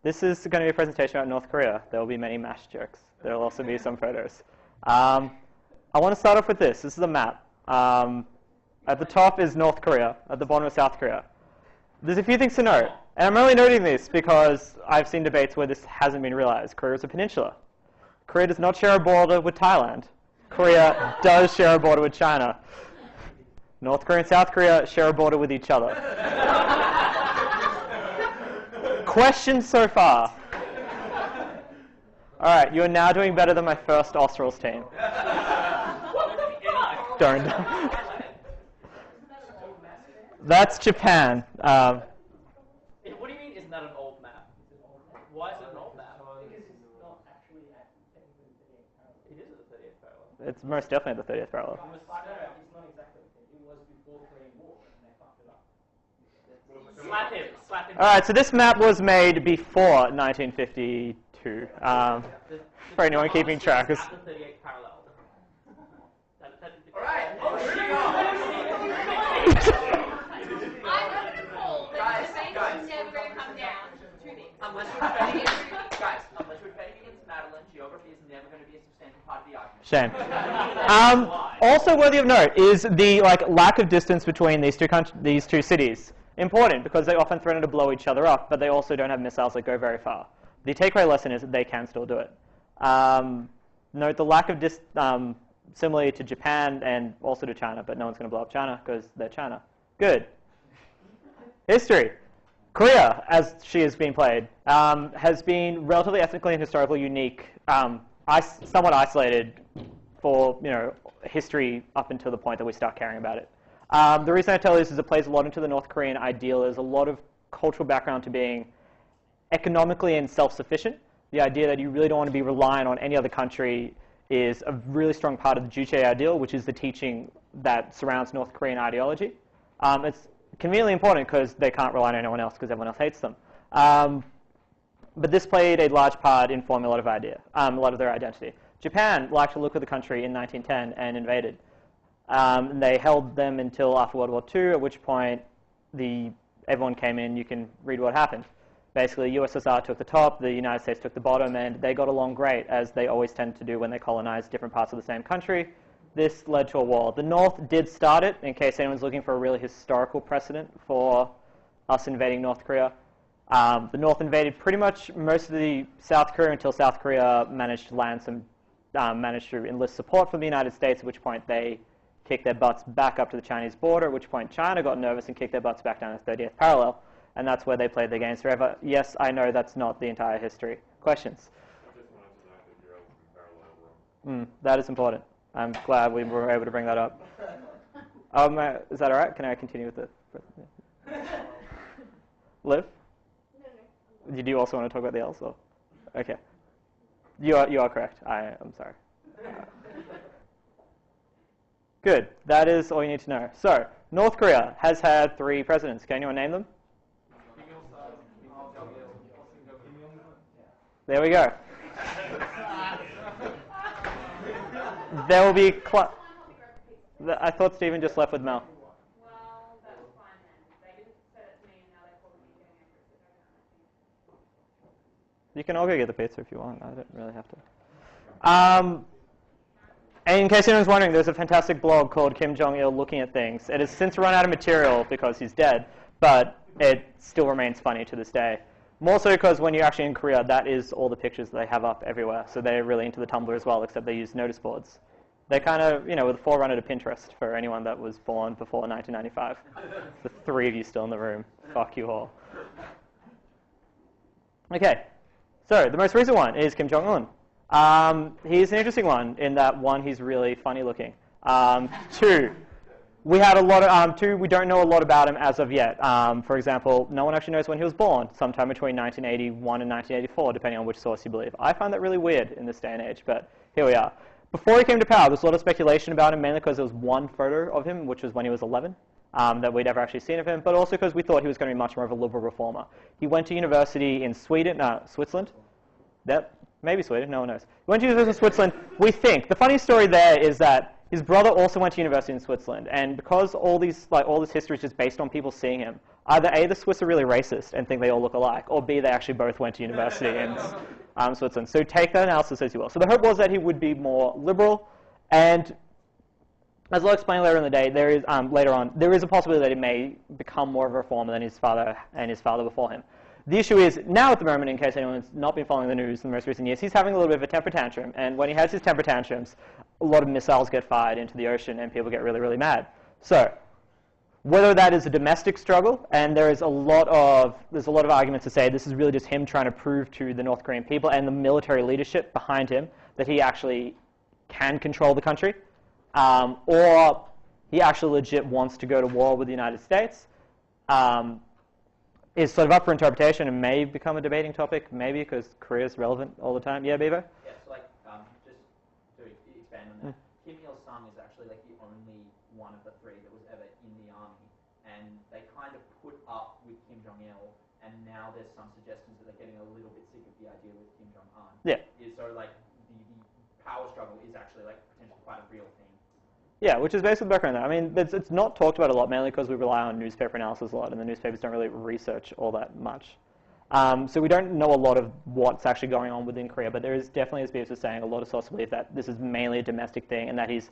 This is going to be a presentation about North Korea. There will be many MASH jokes. There will also be some photos. I want to start off with this. This is a map. At the top is North Korea. At the bottom is South Korea. There's a few things to note. And I'm only noting this because I've seen debates where this hasn't been realized. Korea is a peninsula. Korea does not share a border with Thailand. Korea does share a border with China. North Korea and South Korea share a border with each other. Questions so far? All right, you are now doing better than my first Australs team. Don't. That's Japan. What do you mean, isn't that an old map? Why is it an old map? Because it's not actually at technically the 38th parallel. It is at the 30th parallel. It's most definitely at the 30th parallel. It's not exactly. It was before Korean War, and they fucked it up. Slap him. Slap him. All right, so this map was made before 1952. For anyone keeping track. At the 38th parallel. All right. Unless we're betting against Madeline, geography is never going to be a substantial part of the argument. Shame. Also worthy of note is the lack of distance between these two cities. Important because they often threaten to blow each other up, but they also don't have missiles that go very far. The takeaway lesson is that they can still do it. Note the lack of similarly to Japan and also to China, but no one's going to blow up China because they're China. Good. History. Korea, as she is being played, has been relatively ethnically and historically unique, somewhat isolated for history up until the point that we start caring about it. The reason I tell you this is it plays a lot into the North Korean ideal. There's a lot of cultural background to being economically and self-sufficient. The idea that you really don't want to be reliant on any other country is a really strong part of the Juche ideal, which is the teaching that surrounds North Korean ideology. It's conveniently important because they can't rely on anyone else because everyone else hates them. But this played a large part in forming a lot of their identity. Japan liked to look at the country in 1910 and invaded. They held them until after World War II, at which point everyone came in. You can read what happened. Basically, USSR took the top, the United States took the bottom, and they got along great, as they always tend to do when they colonize different parts of the same country. This led to a war. The North did start it, in case anyone's looking for a really historical precedent for us invading North Korea. The North invaded pretty much most of the South Korea until South Korea managed to enlist support from the United States, at which point they kicked their butts back up to the Chinese border, at which point China got nervous and kicked their butts back down to the 30th parallel. And that's where they played their games forever. Yes, I know that's not the entire history. Questions? I just wanted to know that you're able to parallel. That is important. I'm glad we were able to bring that up. Is that all right? Can I continue with the Liv? No. Did you also want to talk about the L's? Or? Okay. You are correct. I'm sorry. Good. That is all you need to know. So, North Korea has had 3 presidents. Can anyone name them? There we go. There will be... I thought Stephen just left with Mel. Well, that's fine then. They didn't say it to me, and now they're calling me getting angry. You can all go get the pizza if you want. I don't really have to. And in case anyone's wondering, there's a fantastic blog called Kim Jong-il Looking at Things. It has since run out of material because he's dead, but it still remains funny to this day. More so because when you're actually in Korea, that is all the pictures they have up everywhere. So they're really into the Tumblr as well, except they use notice boards. They're kind of, with the forerunner to Pinterest for anyone that was born before 1995. The 3 of you still in the room. Fuck you all. Okay, so the most recent one is Kim Jong-un. He's an interesting one in that, 1, he's really funny looking. 2, we had a lot of, 2, we don't know a lot about him as of yet. For example, no one actually knows when he was born, sometime between 1981 and 1984, depending on which source you believe. I find that really weird in this day and age, but here we are. Before he came to power, there was a lot of speculation about him, mainly because there was 1 photo of him, which was when he was 11, that we'd ever actually seen of him, but also because we thought he was going to be much more of a liberal reformer. He went to university in Switzerland. Maybe Sweden, no one knows. He went to university in Switzerland, we think. The funny story there is that his brother also went to university in Switzerland, and because all this history is just based on people seeing him, Either A, the Swiss are really racist and think they all look alike, or B, they actually both went to university in Switzerland. So take that analysis as you will. So the hope was that he would be more liberal, and as I'll explain later in the day, there is a possibility that he may become more of a reformer than his father before him. The issue is, now at the moment, in case anyone's not been following the news in the most recent years, he's having a little bit of a temper tantrum, and when he has his temper tantrums, a lot of missiles get fired into the ocean and people get really, really mad. So whether that is a domestic struggle, and there's a lot of arguments to say this is really just him trying to prove to the North Korean people and the military leadership behind him that he actually can control the country, or he actually legit wants to go to war with the United States, is sort of up for interpretation and may become a debating topic, maybe, because Korea is relevant all the time. Yeah, Beaver? Yeah, so like, just to expand on that, Kim Il-sung is actually like the only one of the three that was ever in the army, and they kind of put up with Kim Jong-il, and now there's some suggestions that they're getting a little bit sick of the idea with Kim Jong-un. Yeah. So like, the power struggle is actually like potentially quite a real thing. Yeah, which is basically the background there. I mean, it's not talked about a lot, mainly because we rely on newspaper analysis a lot, and the newspapers don't really research all that much. So we don't know a lot of what's actually going on within Korea, but there is definitely, as Beavis was saying, a lot of sources believe that this is mainly a domestic thing, and that his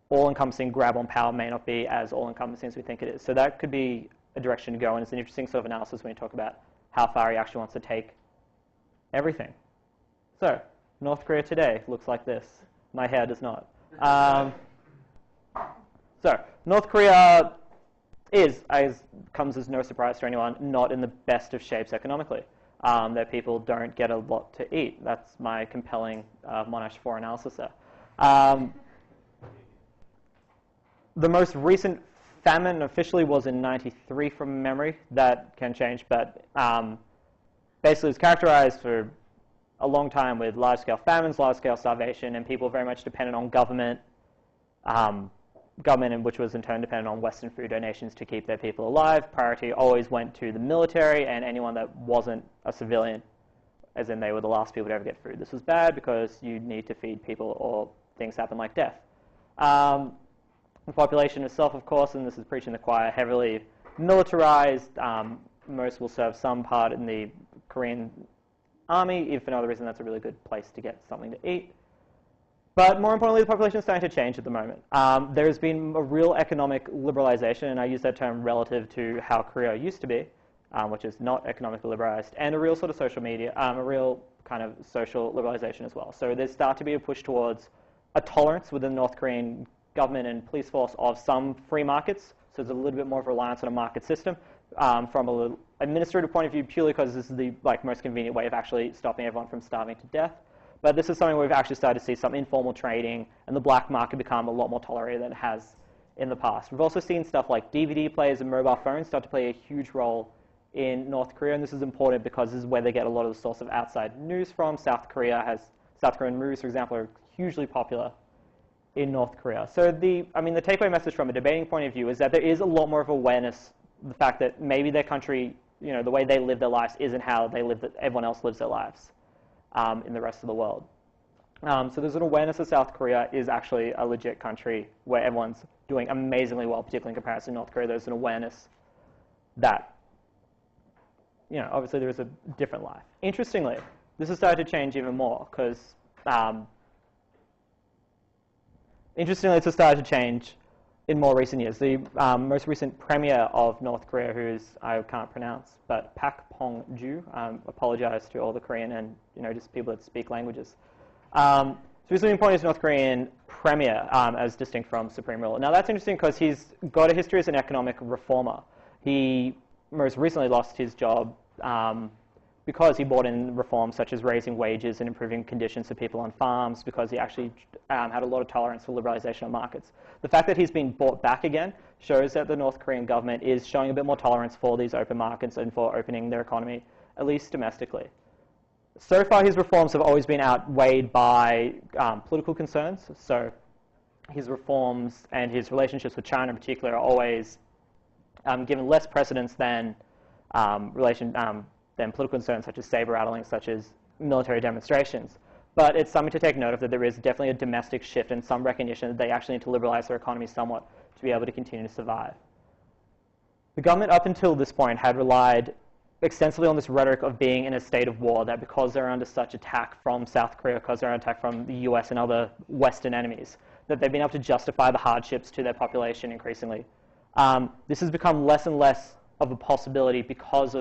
all-encompassing grab on power may not be as all-encompassing as we think it is. So that could be a direction to go, and it's an interesting sort of analysis when you talk about how far he actually wants to take everything. So, North Korea today looks like this. My hair does not. So, North Korea comes as no surprise to anyone, not in the best of shapes economically. That people don't get a lot to eat. That's my compelling Monash 4 analysis there. The most recent famine officially was in '93 from memory. That can change, but basically it's characterized for a long time with large-scale famines, large-scale starvation, and people very much dependent on government, and which was in turn dependent on Western food donations to keep their people alive. Priority always went to the military and anyone that wasn't a civilian, as in they were the last people to ever get food. This was bad because you need to feed people or things happen like death. The population itself, of course, and this is preaching the choir, heavily militarized. Most will serve some part in the Korean army. If for no other reason, that's a really good place to get something to eat. But more importantly, the population is starting to change at the moment. There's been a real economic liberalization, and I use that term relative to how Korea used to be, which is not economically liberalized, and a real sort of social media, a real kind of social liberalization as well. So there's started to be a push towards a tolerance within the North Korean government and police force of some free markets. So there's a little bit more of a reliance on a market system from an administrative point of view, purely because this is the most convenient way of actually stopping everyone from starving to death. But this is something where we've actually started to see some informal trading and the black market become a lot more tolerated than it has in the past. We've also seen stuff like DVD players and mobile phones start to play a huge role in North Korea, and this is important because this is where they get a lot of the source of outside news from. South Korean movies, for example, are hugely popular in North Korea. So the takeaway message from a debating point of view is that there is a lot more of awareness of the fact that maybe their country, the way they live their lives isn't how everyone else lives their lives in the rest of the world. So there's an awareness that South Korea is actually a legit country where everyone's doing amazingly well, particularly in comparison to North Korea. There's an awareness that, obviously there is a different life. Interestingly, this has started to change even more because, it's started to change in more recent years. The most recent premier of North Korea, who's, I can't pronounce, but Pak Pong-ju, apologize to all the Korean and, just people that speak languages. So he's been appointed as North Korean premier as distinct from supreme ruler. Now that's interesting because he's got a history as an economic reformer. He most recently lost his job because he brought in reforms such as raising wages and improving conditions for people on farms, because he actually had a lot of tolerance for liberalization of markets. The fact that he's been brought back again shows that the North Korean government is showing a bit more tolerance for these open markets and for opening their economy, at least domestically. So far, his reforms have always been outweighed by political concerns. So his reforms and his relationships with China in particular are always given less precedence than political concerns such as saber rattling, such as military demonstrations. But it's something to take note of, that there is definitely a domestic shift and some recognition that they actually need to liberalize their economy somewhat to be able to continue to survive. The government up until this point had relied extensively on this rhetoric of being in a state of war, that because they're under such attack from South Korea, because they're under attack from the US and other Western enemies, that they've been able to justify the hardships to their population increasingly. This has become less and less of a possibility because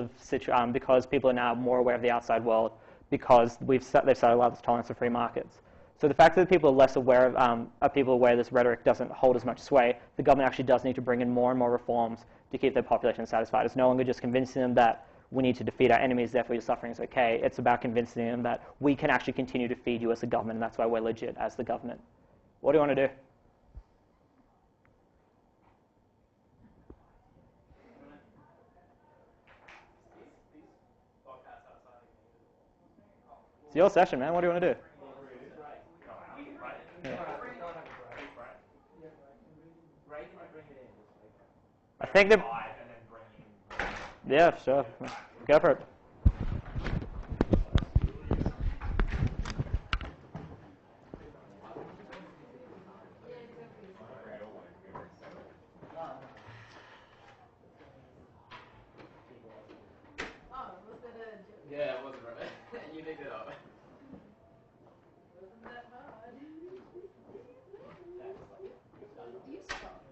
people are now more aware of the outside world, because they've started to allow this tolerance of free markets. So the fact that people are less aware of people aware this rhetoric doesn't hold as much sway, the government actually does need to bring in more and more reforms to keep their population satisfied. It's no longer just convincing them that we need to defeat our enemies, therefore your suffering is okay. It's about convincing them that we can actually continue to feed you as a government, and that's why we're legit as the government. What do you want to do? It's your session, man. What do you want to do? Yeah. I think that. Yeah, sure. Go for it. Yeah, it wasn't right. You picked it up. Wasn't that hard? You stop.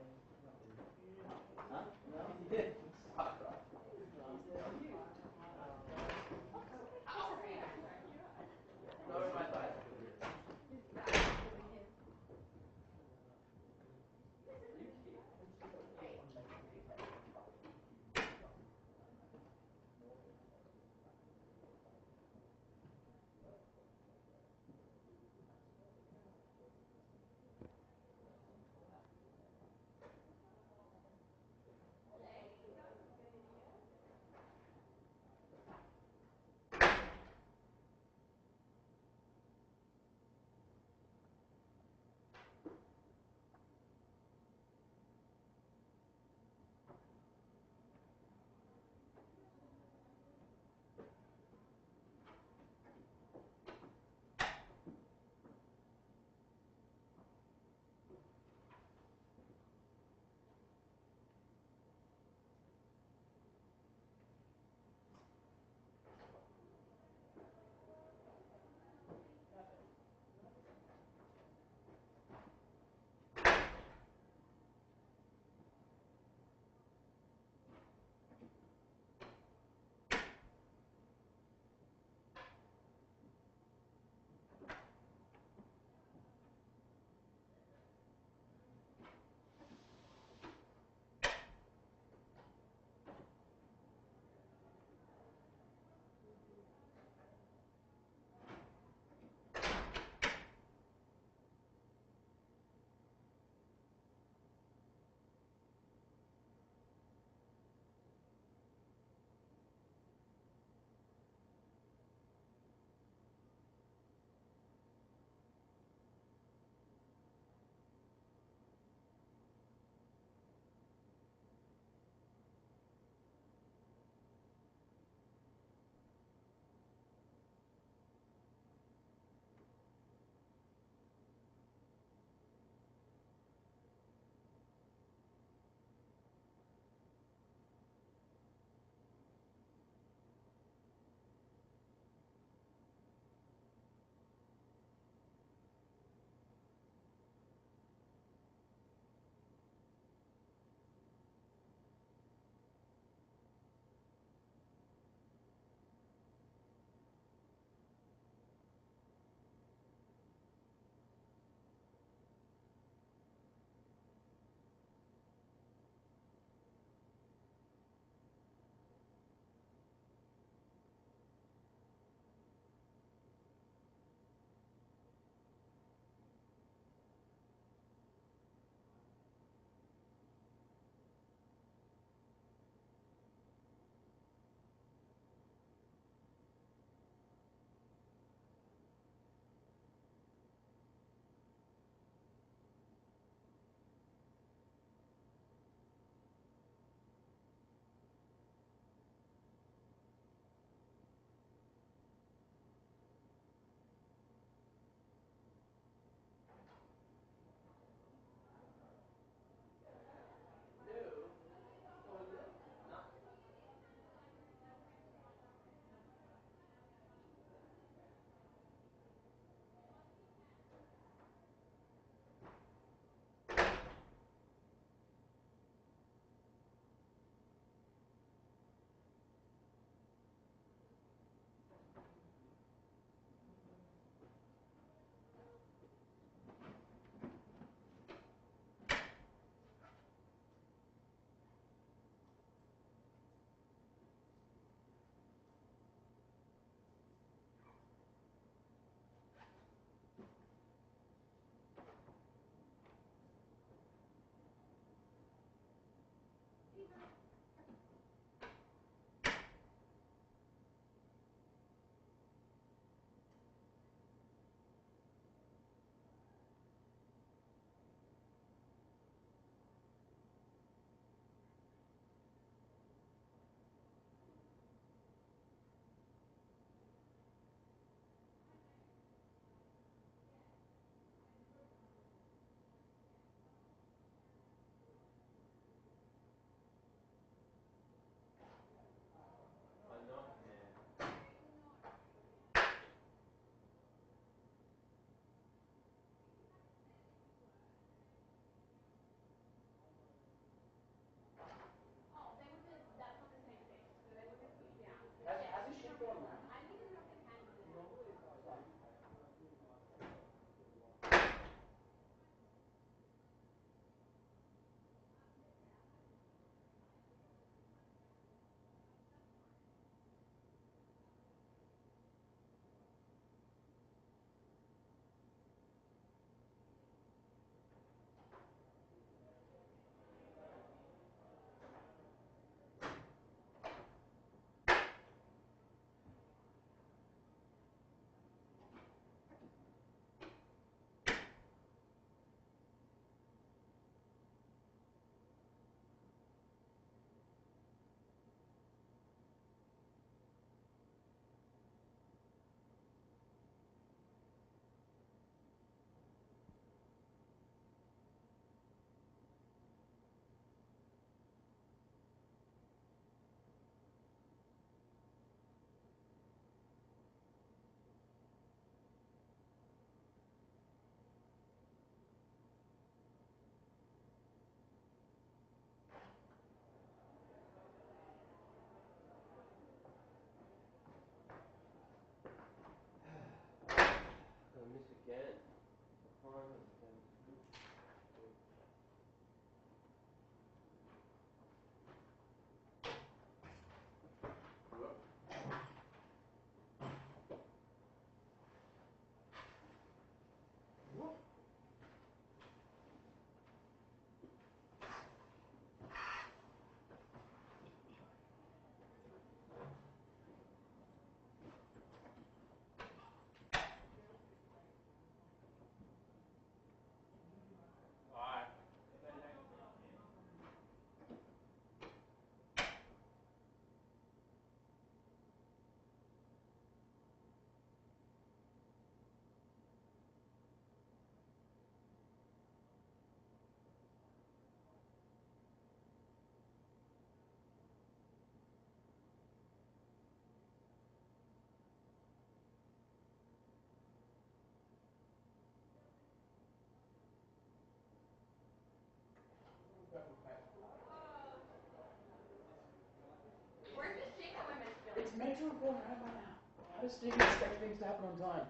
just didn't expect things to happen on time.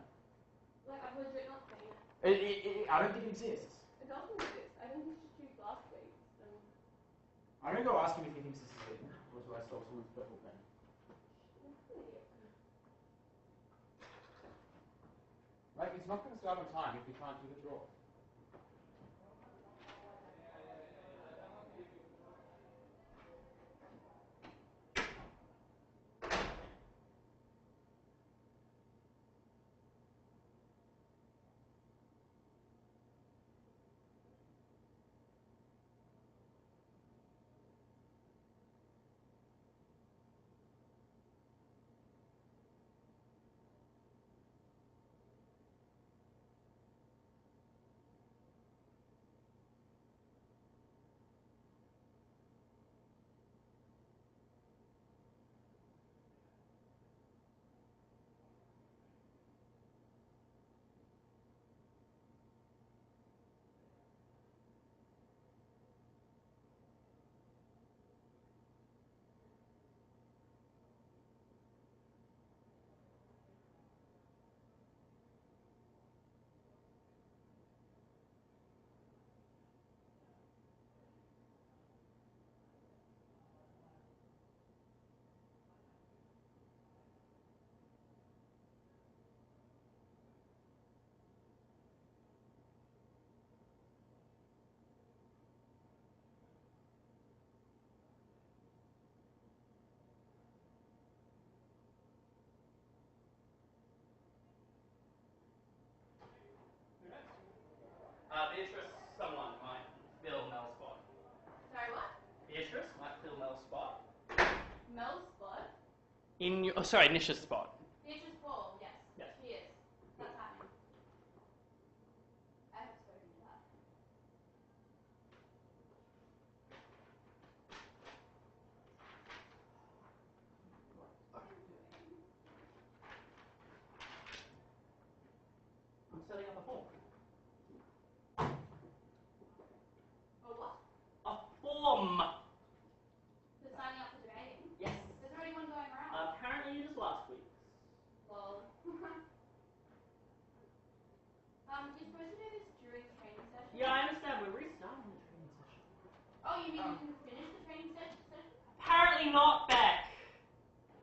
Like, I've legit not seen it. I don't think it exists. It doesn't exist. I think it's just used last week. I'm gonna go ask him if he thinks this is it. Or do I stop with purple pen? Like, it's not gonna start on time if we can't do the draw. Beatrice, someone might fill Mel's spot. Sorry, what? Beatrice might fill Mel's spot. Mel's spot? In your, sorry, Nisha's spot. Beatrice Paul, yes. Yes. She is. That's happening. I haven't spoken to her. I'm setting up a form. Oh, what? A form! For signing up for debating? Yes. There's already one going around. Apparently it is last week. Lol. You're supposed to do this during the training session? Yeah, I understand. We're restarting the training session. Oh, you mean you didn't finish the training session? Apparently not, Beck.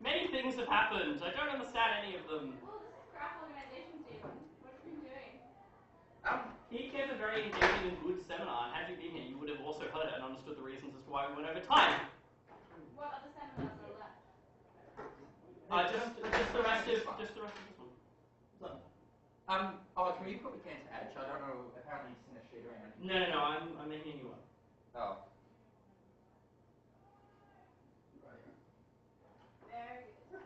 Many things have happened. I don't understand any of them. Well, this is crap organization, Stephen. What have you been doing? He gave a very engaging and good seminar, and had you been here, you would have also heard it and understood the reasons as to why we went over time. What other seminars are left? Just the rest of this one. Can we put McCann's Edge? I don't know, apparently he's sent a sheet around. No, I'm making a new one. Oh. Very good.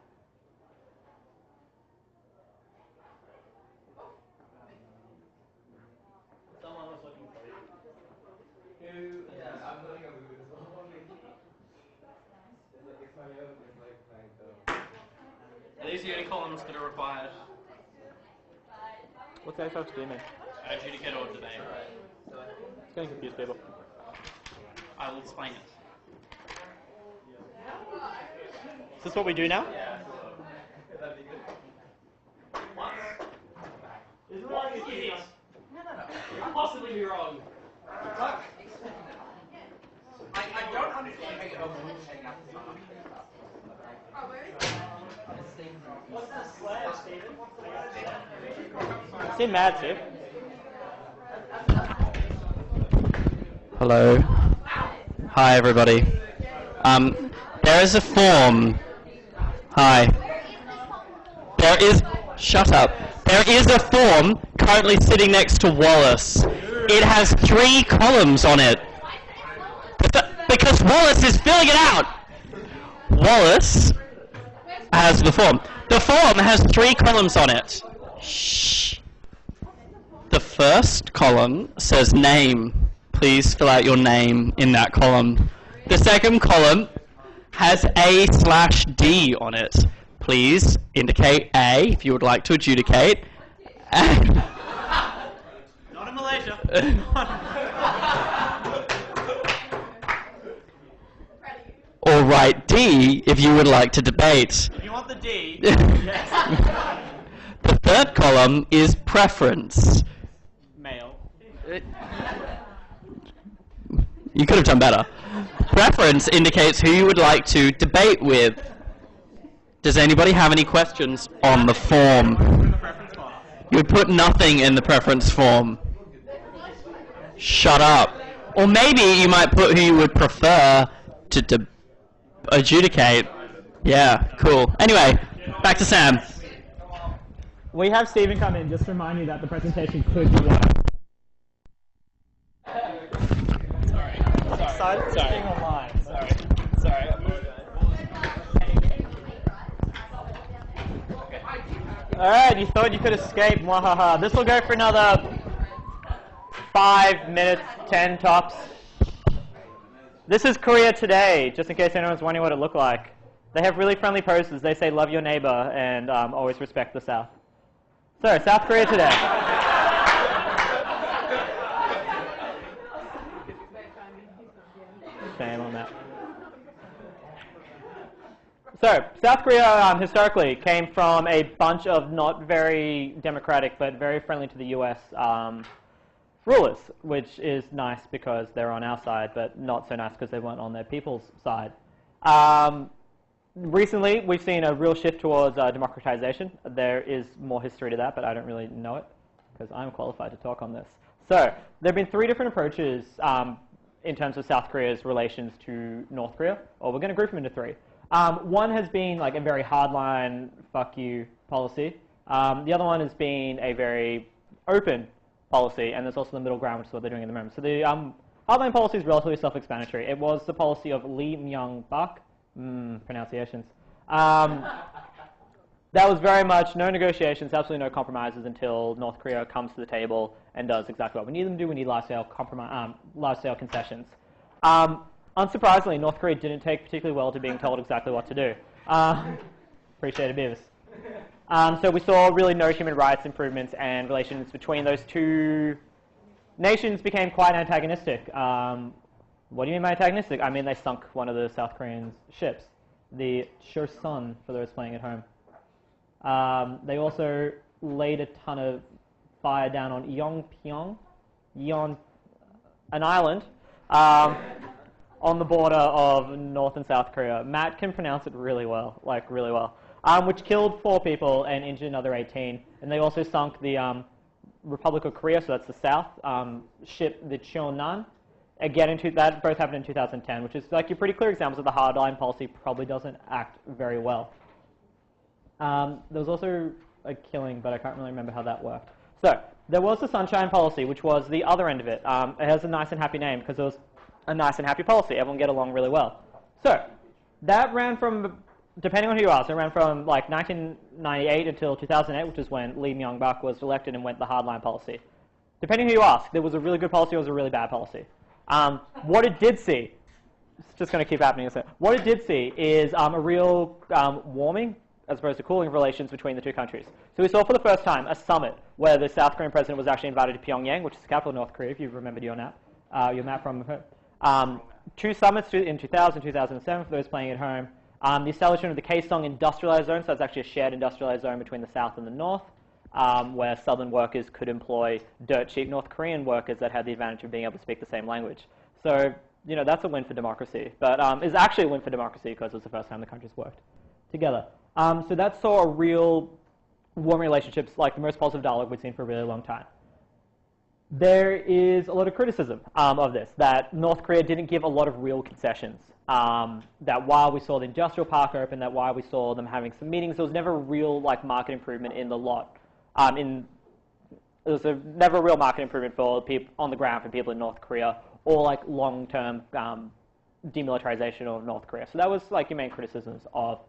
Someone was looking for you. Yeah, I'm looking at the mood as well. It's my own, it's like Are these the only columns that are required? What's the HF's doing? Adjudicate or debate. It's going to confuse people. I will explain it. Is this what we do now? What? What? Excuse us. No. You could possibly be wrong. Look, I don't understand how you know who's heading up to something. Oh, where is it? What's the slab, Stephen? Seem mad, Steve. Hello. Hi, everybody. There is a form. Hi. There is... Shut up. There is a form currently sitting next to Wallace. It has 3 columns on it. Because Wallace is filling it out! Wallace has the form. The form has 3 columns on it. Shh. The first column says name. Please fill out your name in that column. The second column has A/D on it. Please indicate A if you would like to adjudicate. Not in Malaysia. Or write D if you would like to debate. If you want the D? The third column is preference. Male. You could have done better. Preference indicates who you would like to debate with. Does anybody have any questions on the form? You would put nothing in the preference form. Shut up. Or maybe you might put who you would prefer to adjudicate. Yeah, cool. Anyway, back to Sam. We have Stephen come in just to remind you that the presentation could be live. Sorry. Online. Sorry. Alright, you thought you could escape. Mwahaha. This will go for another 5 minutes, 10 tops. This is Korea today, just in case anyone's wondering what it looked like. They have really friendly posters. They say, love your neighbor, and always respect the South. So, South Korea today. Shame on that. So, South Korea historically came from a bunch of not very democratic, but very friendly to the US rulers, which is nice because they're on our side, but not so nice because they weren't on their people's side. Recently, we've seen a real shift towards democratization. There is more history to that, but I don't really know it because I'm qualified to talk on this. So, there have been 3 different approaches in terms of South Korea's relations to North Korea, or we're going to group them into 3. One has been like a very hardline, fuck you policy. The other one has been a very open policy, and there's also the middle ground, which is what they're doing at the moment. So the hardline policy is relatively self-explanatory. It was the policy of Lee Myung-bak, pronunciations. That was very much no negotiations, absolutely no compromises until North Korea comes to the table and does exactly what we need them to do. We need large-scale concessions. Unsurprisingly, North Korea didn't take particularly well to being told exactly what to do. Appreciate it, Beavis. So we saw really no human rights improvements, and relations between those 2 nations became quite antagonistic. What do you mean by antagonistic? I mean they sunk one of the South Korean ships, the Chosun, for those playing at home. They also laid a ton of fire down on Yeonpyeong, an island on the border of North and South Korea. Matt can pronounce it really well, which killed 4 people and injured another 18. And they also sunk the Republic of Korea, so that's the South, ship, the Cheonan. Again, that both happened in 2010, which is like your pretty clear examples of the hardline policy probably doesn't act very well. There was also a killing, but I can't really remember how that worked. So, there was the Sunshine Policy, which was the other end of it. It has a nice and happy name because it was a nice and happy policy. Everyone get along really well. So, that ran from, depending on who you ask, it ran from like 1998 until 2008, which is when Lee Myung-bak was elected and went the hardline policy. Depending on who you ask, there was a really good policy or it was a really bad policy. What it did see, it's just going to keep happening. What it did see is a real warming, as opposed to cooling, of relations between the 2 countries. So we saw for the first time a summit where the South Korean president was actually invited to Pyongyang, which is the capital of North Korea, if you've remembered your map from 2 summits in 2000, 2007, for those playing at home. The establishment of the Kaesong Industrialized Zone, so that's actually a shared industrialized zone between the South and the North, where Southern workers could employ dirt cheap North Korean workers that had the advantage of being able to speak the same language. So, that's a win for democracy. But it's actually a win for democracy because it was the first time the countries worked together. So that saw a real warm relationships, like the most positive dialogue we've seen for a really long time. There is a lot of criticism of this, that North Korea didn't give a lot of real concessions. That while we saw the industrial park open, that while we saw them having some meetings, there was never a real market improvement in the lot. There was never a real market improvement for people on the ground for people in North Korea, or long-term demilitarization of North Korea. So that was your main criticisms of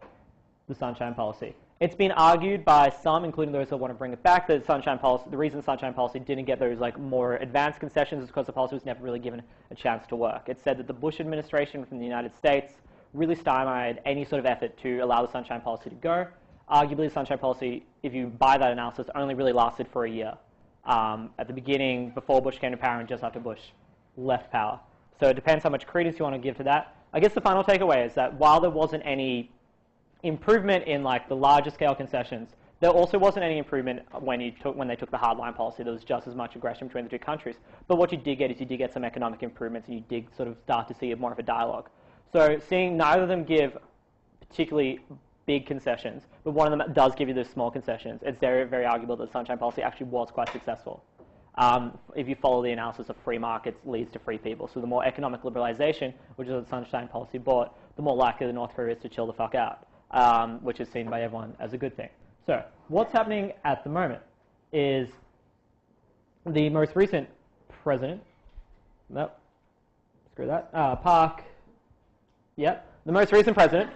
the Sunshine Policy. It's been argued by some, including those that want to bring it back, that the reason the Sunshine Policy didn't get those more advanced concessions is because the policy was never really given a chance to work. It said that the Bush administration from the United States really stymied any sort of effort to allow the Sunshine Policy to go. Arguably, the Sunshine Policy, if you buy that analysis, only really lasted for a year. At the beginning, before Bush came to power, and just after Bush left power. So it depends how much credence you want to give to that. I guess the final takeaway is that while there wasn't any improvement in like the larger scale concessions. There also wasn't any improvement when they took the hardline policy. There was just as much aggression between the two countries. But what you did get is you did get some economic improvements, and you did sort of start to see more of a dialogue. So seeing neither of them give particularly big concessions, but one of them does give you those small concessions, it's very, very arguable that the Sunshine Policy actually was quite successful. If you follow the analysis of free markets leads to free people. So the more economic liberalization, which is what the Sunshine Policy brought, the more likely the North Korea is to chill the fuck out, which is seen by everyone as a good thing. So what's happening at the moment is the most recent president, nope, screw that, Park, yep, the most recent president,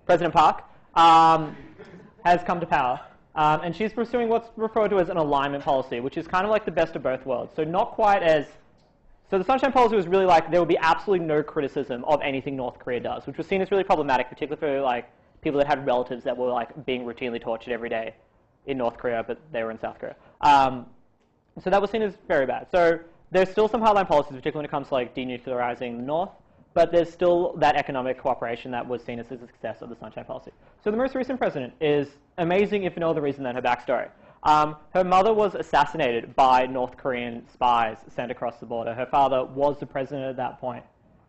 President Park, has come to power. And she's pursuing what's referred to as an alignment policy, which is kind of like the best of both worlds. So not quite as... So the Sunshine Policy was really like there would be absolutely no criticism of anything North Korea does, which was seen as really problematic, particularly for like people that had relatives that were like being routinely tortured every day in North Korea, but they were in South Korea. So that was seen as very bad. So there's still some hardline policies, particularly when it comes to like denuclearizing the North, but there's still that economic cooperation that was seen as a success of the Sunshine Policy. So the most recent president is amazing, if for no other reason than her backstory. Her mother was assassinated by North Korean spies sent across the border. Her father was the president at that point.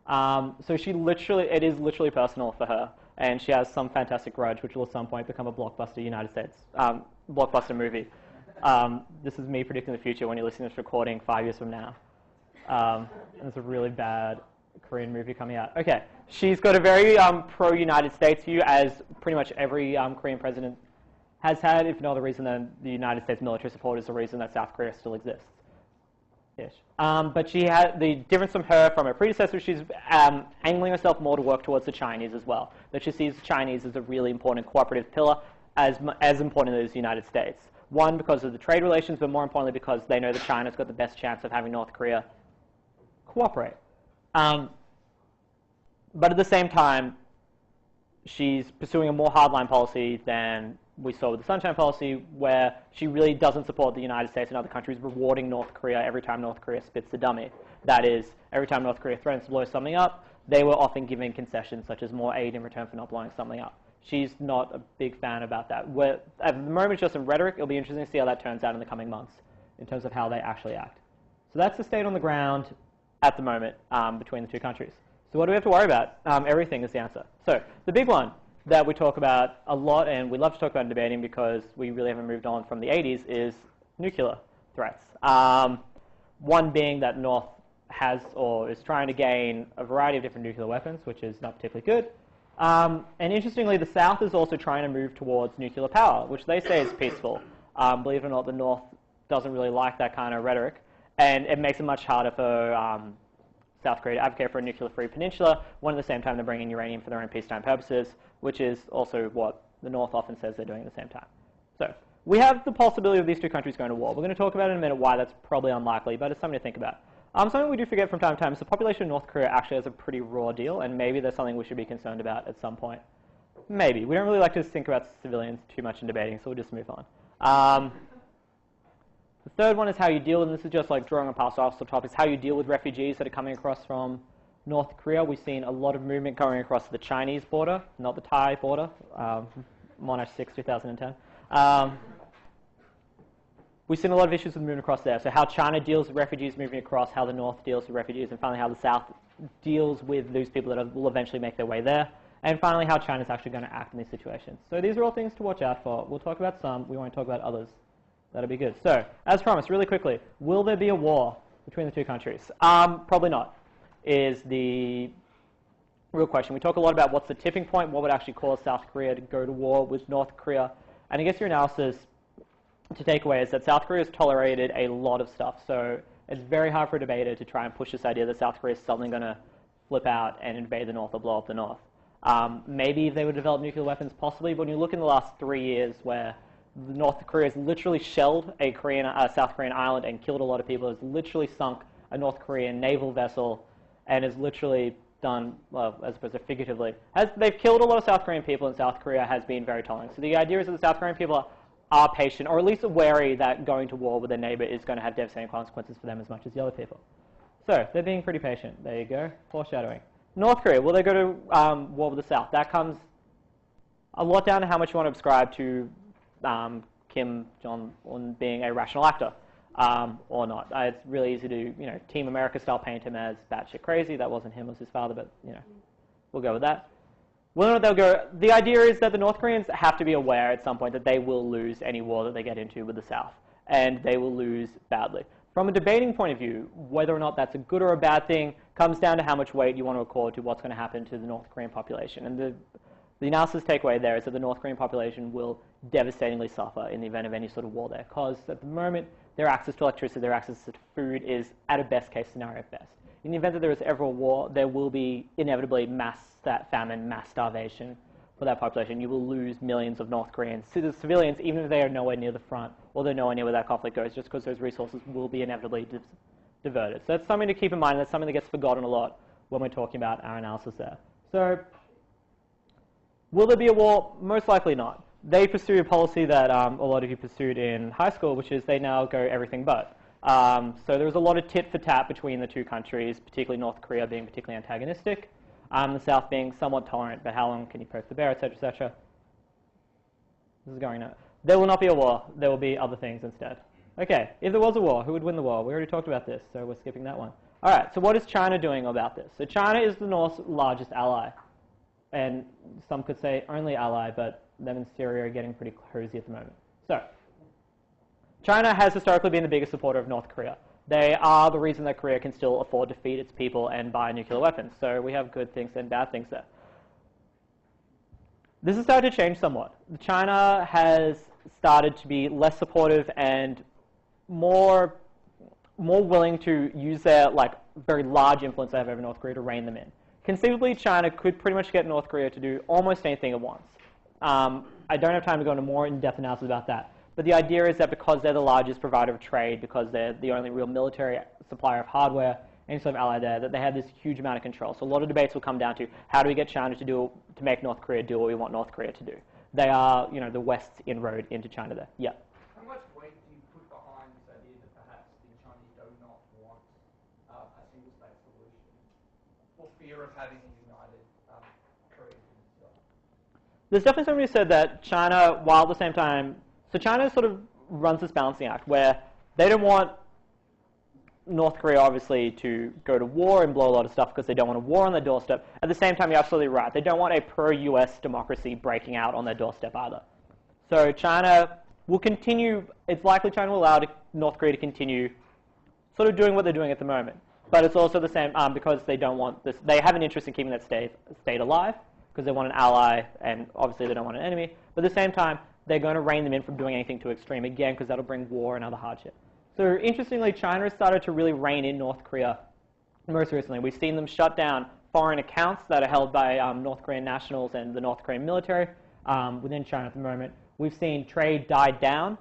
So it is literally personal for her, and she has some fantastic grudge, which will at some point become a blockbuster United States, blockbuster movie. This is me predicting the future when you're listening to this recording 5 years from now. And it's a really bad Korean movie coming out. Okay, she's got a very pro-United States view, as pretty much every Korean president has had, if no other reason than the United States military support is the reason that South Korea still exists. Ish. But she had the difference from her predecessor. She's angling herself more to work towards the Chinese as well. That she sees the Chinese as a really important cooperative pillar, as important as the United States. One, because of the trade relations, but more importantly because they know that China's got the best chance of having North Korea cooperate. But at the same time, she's pursuing a more hardline policy than we saw with the Sunshine Policy, where she really doesn't support the United States and other countries rewarding North Korea every time North Korea spits the dummy. That is, every time North Korea threatens to blow something up, they were often giving concessions such as more aid in return for not blowing something up. She's not a big fan about that. At the moment, it's just in rhetoric. It'll be interesting to see how that turns out in the coming months in terms of how they actually act. So that's the state on the ground at the moment between the two countries. So what do we have to worry about? Everything is the answer. So the big one that we talk about a lot, and we love to talk about in debating because we really haven't moved on from the 80s, is nuclear threats. One being that North has or is trying to gain a variety of different nuclear weapons, which is not particularly good. And interestingly, the South is also trying to move towards nuclear power, which they say is peaceful. Believe it or not, the North doesn't really like that kind of rhetoric, and it makes it much harder for South Korea to advocate for a nuclear-free peninsula, when at the same time they're bringing uranium for their own peacetime purposes, which is also what the North often says they're doing at the same time. So we have the possibility of these two countries going to war. We're going to talk about in a minute why that's probably unlikely, but it's something to think about. Something we do forget from time to time is the population of North Korea actually has a pretty raw deal, and maybe there's something we should be concerned about at some point. Maybe. We don't really like to think about civilians too much in debating, so we'll just move on. The third one is how you deal with, and this is just like drawing a past off the top, is how you deal with refugees that are coming across from North Korea. We've seen a lot of movement going across the Chinese border, not the Thai border, Monash 6, 2010. We've seen a lot of issues with moving across there. So how China deals with refugees moving across, how the North deals with refugees, and finally how the South deals with those people that will eventually make their way there. And finally how China's actually going to act in these situations. So these are all things to watch out for. We'll talk about some. We won't talk about others. That'll be good. So, as promised, really quickly, will there be a war between the two countries? Probably not, is the real question. We talk a lot about what's the tipping point, what would actually cause South Korea to go to war with North Korea. And I guess your analysis to take away is that South Korea has tolerated a lot of stuff. So it's very hard for a debater to try and push this idea that South Korea is suddenly going to flip out and invade the North or blow up the North. Maybe if they would develop nuclear weapons, possibly. But when you look in the last 3 years where North Korea has literally shelled a South Korean island and killed a lot of people, has literally sunk a North Korean naval vessel, and has literally done, well, as opposed to figuratively, they've killed a lot of South Korean people, and South Korea has been very tolerant. So the idea is that the South Korean people are patient, or at least wary that going to war with their neighbor is going to have devastating consequences for them as much as the other people. So they're being pretty patient. There you go. Foreshadowing. North Korea, will they go to war with the South? That comes a lot down to how much you want to ascribe to Kim Jong-un being a rational actor or not. It's really easy to, Team America style paint him as batshit crazy. That wasn't him, it was his father, but, we'll go with that. Whether or not they'll go, the idea is that the North Koreans have to be aware at some point that they will lose any war that they get into with the South, and they will lose badly. From a debating point of view, whether or not that's a good or a bad thing comes down to how much weight you want to accord to what's going to happen to the North Korean population. And the analysis takeaway there is that the North Korean population will devastatingly suffer in the event of any sort of war there, because at the moment, their access to electricity, their access to food is at a best case scenario at best. In the event that there is ever a war, there will be inevitably mass famine, mass starvation for that population. You will lose millions of North Korean civilians, even if they are nowhere near the front or they're nowhere near where that conflict goes, just because those resources will be inevitably diverted. So that's something to keep in mind. That's something that gets forgotten a lot when we're talking about our analysis there. So will there be a war? Most likely not. They pursue a policy that a lot of you pursued in high school, which is they now go everything but. So there was a lot of tit for tat between the two countries, particularly North Korea being particularly antagonistic, the South being somewhat tolerant, but how long can you poke the bear, etc., etc. This is going now. There will not be a war. There will be other things instead. Okay, if there was a war, who would win the war? We already talked about this, so we're skipping that one. All right, so what is China doing about this? So China is the North's largest ally, and some could say only ally, but them and Syria are getting pretty cozy at the moment. So China has historically been the biggest supporter of North Korea. They are the reason that Korea can still afford to feed its people and buy nuclear weapons. So we have good things and bad things there. This has started to change somewhat. China has started to be less supportive and more willing to use their very large influence they have over North Korea to rein them in. Conceivably, China could pretty much get North Korea to do almost anything at once. I don't have time to go into more in-depth analysis about that. But the idea is that because they're the largest provider of trade, because they're the only real military supplier of hardware, any sort of ally there, that they have this huge amount of control. So a lot of debates will come down to how do we get China to make North Korea do what we want North Korea to do. They are, the West's inroad into China there. Yeah. How much weight do you put behind this idea that perhaps the Chinese do not want a single-state solution for fear of having a united Korea? There's definitely somebody who said that China, while at the same time, so China sort of runs this balancing act where they don't want North Korea, obviously, to go to war and blow a lot of stuff because they don't want a war on their doorstep. At the same time, you're absolutely right. They don't want a pro-US democracy breaking out on their doorstep either. So China will continue, it's likely China will allow North Korea to continue sort of doing what they're doing at the moment. But it's also the same because they don't want this, they have an interest in keeping that state alive because they want an ally and obviously they don't want an enemy. But at the same time, they're going to rein them in from doing anything too extreme, again, because that'll bring war and other hardship. So interestingly, China has started to really rein in North Korea most recently. We've seen them shut down foreign accounts that are held by North Korean nationals and the North Korean military within China at the moment. We've seen trade die down,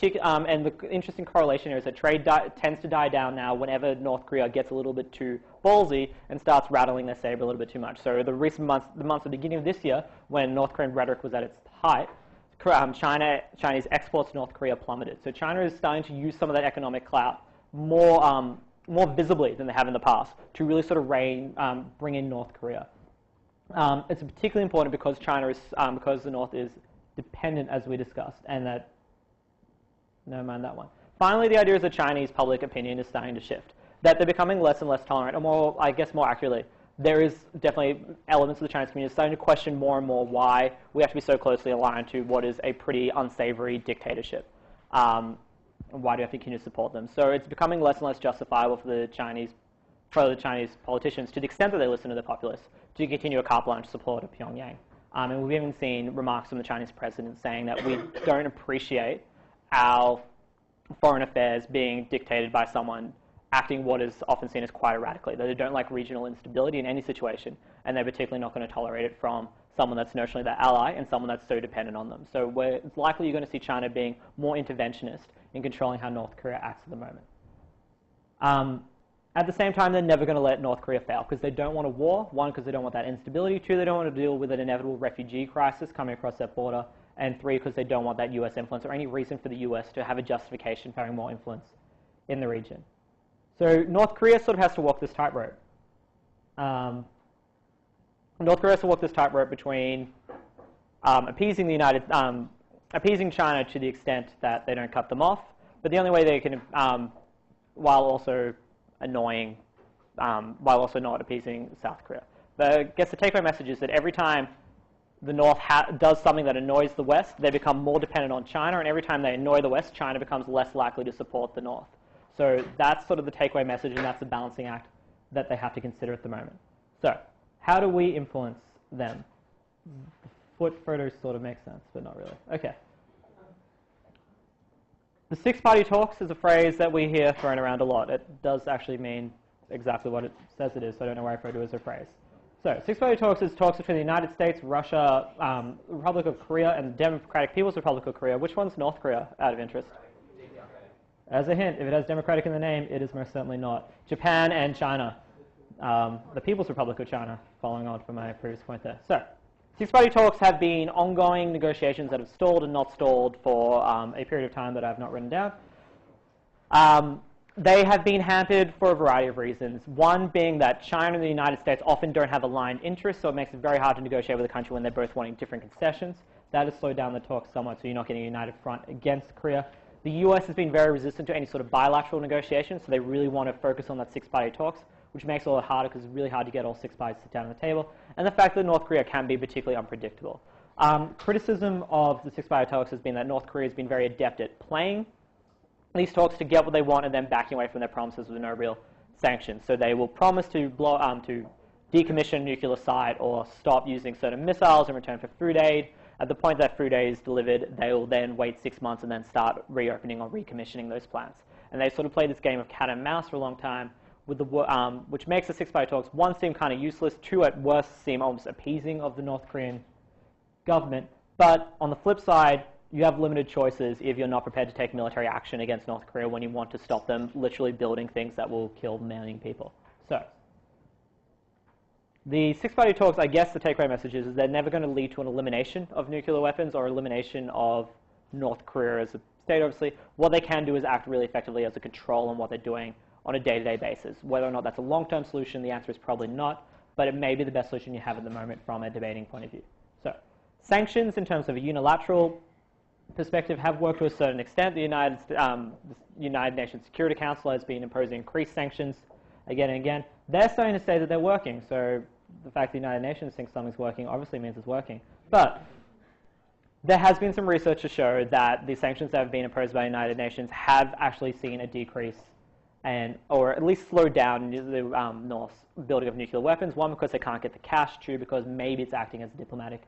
and the interesting correlation here is that trade tends to die down now whenever North Korea gets a little bit too ballsy and starts rattling their saber a little bit too much. So the recent months, the beginning of this year, when North Korean rhetoric was at its height, Chinese exports to North Korea plummeted. So China is starting to use some of that economic clout more visibly than they have in the past to really sort of bring in North Korea. It's particularly important because because the North is dependent, as we discussed, and that. Never mind that one. Finally, the idea is that Chinese public opinion is starting to shift. That they're becoming less and less tolerant, or more accurately, there is definitely elements of the Chinese community starting to question more and more why we have to be so closely aligned to what is a pretty unsavory dictatorship. And why do we have to continue to support them? So it's becoming less and less justifiable for the Chinese politicians, to the extent that they listen to the populace, to continue a carte blanche support of Pyongyang. And we've even seen remarks from the Chinese president saying that we don't appreciate our foreign affairs being dictated by someone acting what is often seen as quite erratically. They don't like regional instability in any situation, and they're particularly not going to tolerate it from someone that's notionally their ally and someone that's so dependent on them. So it's likely you're going to see China being more interventionist in controlling how North Korea acts at the moment. At the same time, they're never going to let North Korea fail because they don't want a war. One, because they don't want that instability. Two, they don't want to deal with an inevitable refugee crisis coming across their border. And three, because they don't want that US influence or any reason for the US to have a justification for having more influence in the region. So North Korea sort of has to walk this tightrope. North Korea has to walk this tightrope between appeasing appeasing China to the extent that they don't cut them off. But the only way they can, while also not appeasing South Korea. But I guess the take-home message is that every time the North does something that annoys the West, they become more dependent on China, and every time they annoy the West, China becomes less likely to support the North. So that's sort of the takeaway message, and that's the balancing act that they have to consider at the moment. So how do we influence them? The foot photos sort of make sense, but not really. Okay. The six-party talks is a phrase that we hear thrown around a lot. It does actually mean exactly what it says it is, so I don't know why I refer to it as a phrase. So, six-party talks is talks between the United States, Russia, the Republic of Korea, and the Democratic People's Republic of Korea. Which one's North Korea, out of interest? As a hint, if it has Democratic in the name, it is most certainly not. Japan and China, the People's Republic of China, following on from my previous point there. So, six-party talks have been ongoing negotiations that have stalled and not stalled for a period of time that I've not written down. They have been hampered for a variety of reasons. One being that China and the United States often don't have aligned interests, so it makes it very hard to negotiate with a country when they're both wanting different concessions. That has slowed down the talks somewhat, so you're not getting a united front against Korea. The US has been very resistant to any sort of bilateral negotiations, so they really want to focus on that six-party talks, which makes it a lot harder because it's really hard to get all six parties to sit down at the table. And the fact that North Korea can be particularly unpredictable. Criticism of the six-party talks has been that North Korea has been very adept at playing these talks to get what they want and then backing away from their promises with no real sanctions. So they will promise to decommission a nuclear site or stop using certain missiles in return for food aid. At the point that food aid is delivered, they will then wait 6 months and then start reopening or recommissioning those plants. And they sort of play this game of cat and mouse for a long time, with which makes the six-party talks, one, seem kind of useless, two, at worst, seem almost appeasing of the North Korean government. But on the flip side, you have limited choices if you're not prepared to take military action against North Korea when you want to stop them literally building things that will kill many people. So, the six-party talks, I guess the takeaway message is they're never going to lead to an elimination of nuclear weapons or elimination of North Korea as a state, obviously. What they can do is act really effectively as a control on what they're doing on a day-to-day basis. Whether or not that's a long-term solution, the answer is probably not, but it may be the best solution you have at the moment from a debating point of view. So, sanctions in terms of a unilateral perspective have worked to a certain extent. The United Nations Security Council has been imposing increased sanctions again and again. They're starting to say that they're working, so the fact the United Nations thinks something's working obviously means it's working. But there has been some research to show that the sanctions that have been imposed by the United Nations have actually seen a decrease or at least slowed down the North's building of nuclear weapons. One, because they can't get the cash. Two, because maybe it's acting as a diplomatic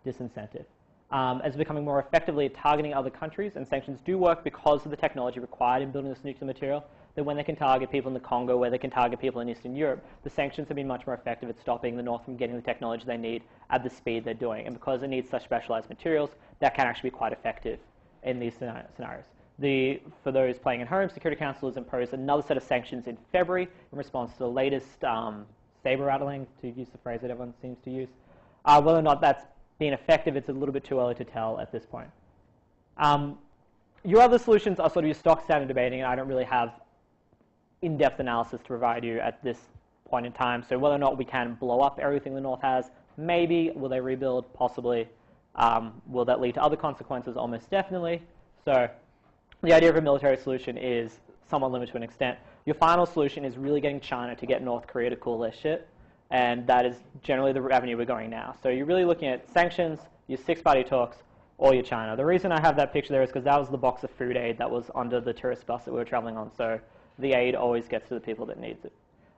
disincentive. As becoming more effectively at targeting other countries, and sanctions do work because of the technology required in building this nuclear material, that when they can target people in the Congo, where they can target people in Eastern Europe, the sanctions have been much more effective at stopping the North from getting the technology they need at the speed they're doing. And because it needs such specialized materials, that can actually be quite effective in these scenarios. For those playing at home, Security Council has imposed another set of sanctions in February in response to the latest saber rattling, to use the phrase that everyone seems to use. Whether or not that's being effective, it's a little bit too early to tell at this point. Your other solutions are sort of your stock standard debating, and I don't really have in-depth analysis to provide you at this point in time. So whether or not we can blow up everything the North has, maybe. Will they rebuild? Possibly. Will that lead to other consequences? Almost definitely. So the idea of a military solution is somewhat limited to an extent. Your final solution is really getting China to get North Korea to cool their shit. And that is generally the avenue we're going now. So you're really looking at sanctions, your six-party talks, or your China. The reason I have that picture there is because that was the box of food aid that was under the tourist bus that we were traveling on. So the aid always gets to the people that needs it.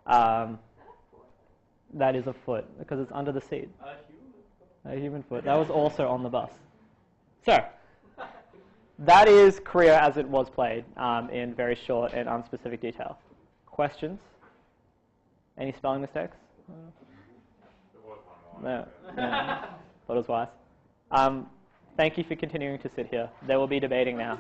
That is a foot, because it's under the seat. A human foot. That was also on the bus. So that is Korea as it was played in very short and unspecific detail. Questions? Any spelling mistakes? No. Thought it was wise. Thank you for continuing to sit here. There will be debating now.